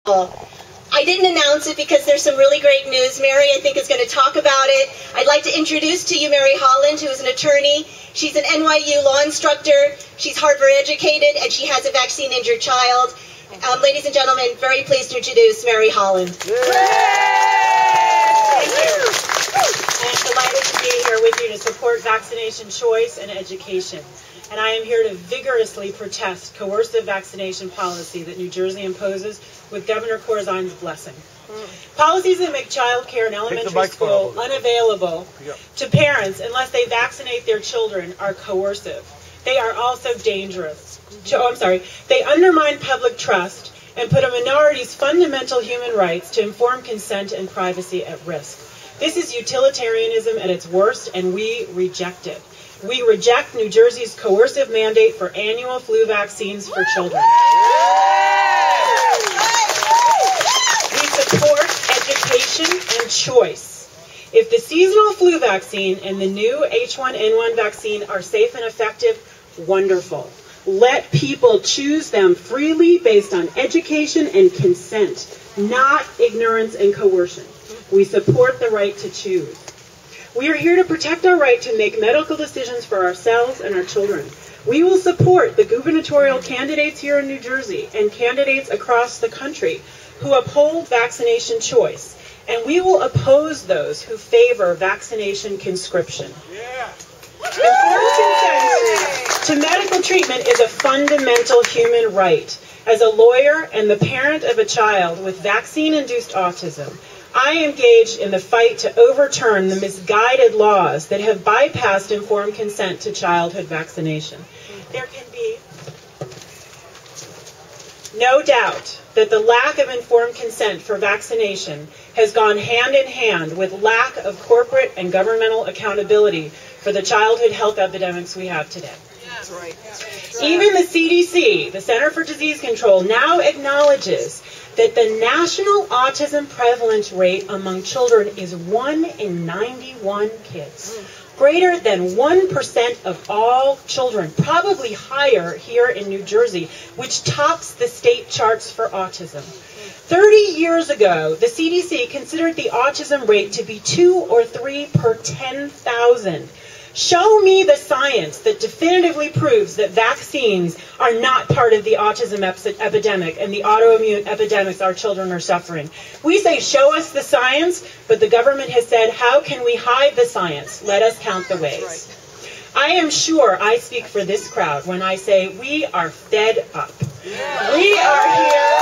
I didn't announce it because there's some really great news. Mary, I think, is going to talk about it. I'd like to introduce to you Mary Holland, who is an attorney. She's an NYU law instructor. She's Harvard educated, and she has a vaccine-injured child. Ladies and gentlemen, very pleased to introduce Mary Holland. Thank you. I am delighted to be here with you to support vaccination choice and education. And I am here to vigorously protest coercive vaccination policy that New Jersey imposes with Governor Corzine's blessing. Policies that make child care in elementary school unavailable to parents unless they vaccinate their children are coercive. They are also dangerous. They undermine public trust and put a minority's fundamental human rights to informed consent and privacy at risk. This is utilitarianism at its worst, and we reject it. We reject New Jersey's coercive mandate for annual flu vaccines for children. We support education and choice. If the seasonal flu vaccine and the new H1N1 vaccine are safe and effective, wonderful. Let people choose them freely based on education and consent, not ignorance and coercion. We support the right to choose. We are here to protect our right to make medical decisions for ourselves and our children. We will support the gubernatorial candidates here in New Jersey and candidates across the country who uphold vaccination choice, and we will oppose those who favor vaccination conscription. Informed consent to medical treatment is a fundamental human right. As a lawyer and the parent of a child with vaccine-induced autism, I engaged in the fight to overturn the misguided laws that have bypassed informed consent to childhood vaccination. There can be no doubt that the lack of informed consent for vaccination has gone hand in hand with lack of corporate and governmental accountability for the childhood health epidemics we have today. That's right. Even the CDC, the Center for Disease Control, now acknowledges that the national autism prevalence rate among children is 1 in 91 kids. Greater than 1% of all children, probably higher here in New Jersey, which tops the state charts for autism. 30 years ago, the CDC considered the autism rate to be 2 or 3 per 10,000. Show me the science that definitively proves that vaccines are not part of the autism epidemic and the autoimmune epidemics our children are suffering. We say, show us the science, but the government has said, how can we hide the science? Let us count the ways. I am sure I speak for this crowd when I say we are fed up. We are here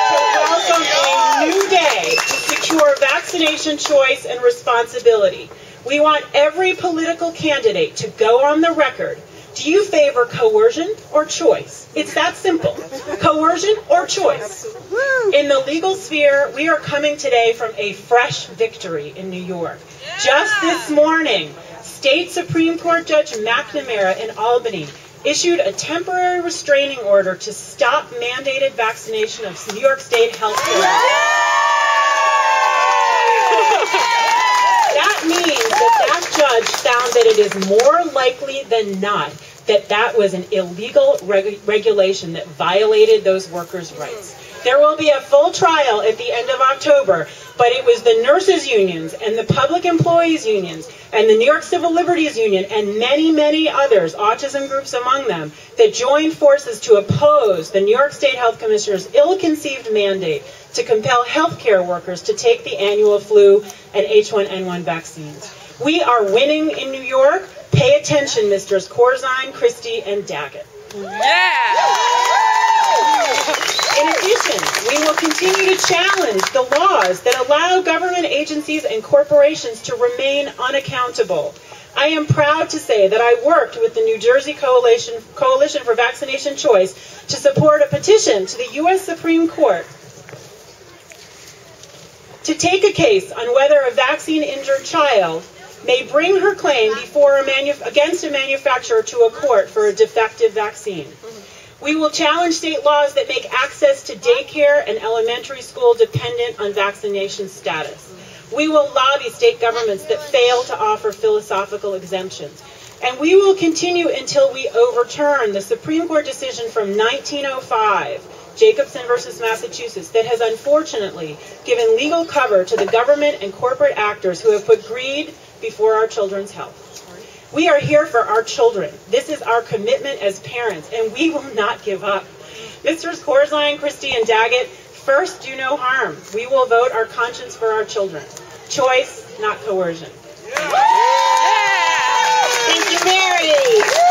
to welcome a new day to secure vaccination choice and responsibility. We want every political candidate to go on the record. Do you favor coercion or choice? It's that simple. Coercion or choice. In the legal sphere, we are coming today from a fresh victory in New York. Just this morning, State Supreme Court Judge McNamara in Albany issued a temporary restraining order to stop mandated vaccination of New York State health care. That means that judge found that it is more likely than not that that was an illegal regulation that violated those workers' rights. There will be a full trial at the end of October, but it was the nurses' unions and the public employees' unions and the New York Civil Liberties Union and many, many others, autism groups among them, that joined forces to oppose the New York State Health Commissioner's ill-conceived mandate to compel healthcare workers to take the annual flu and H1N1 vaccines. We are winning in New York. Pay attention, Misters Corzine, Christie, and Daggett. In addition, we will continue to challenge the laws that allow government agencies and corporations to remain unaccountable. I am proud to say that I worked with the New Jersey Coalition for Vaccination Choice to support a petition to the U.S. Supreme Court to take a case on whether a vaccine-injured child may bring her claim against a manufacturer to a court for a defective vaccine. We will challenge state laws that make access to daycare and elementary school dependent on vaccination status. We will lobby state governments that fail to offer philosophical exemptions. And we will continue until we overturn the Supreme Court decision from 1905 Jacobson versus Massachusetts, that has unfortunately given legal cover to the government and corporate actors who have put greed before our children's health. We are here for our children. This is our commitment as parents, and we will not give up. Misters Corzine, Christie, and Daggett, first, do no harm. We will vote our conscience for our children. Choice, not coercion. Thank you, Mary.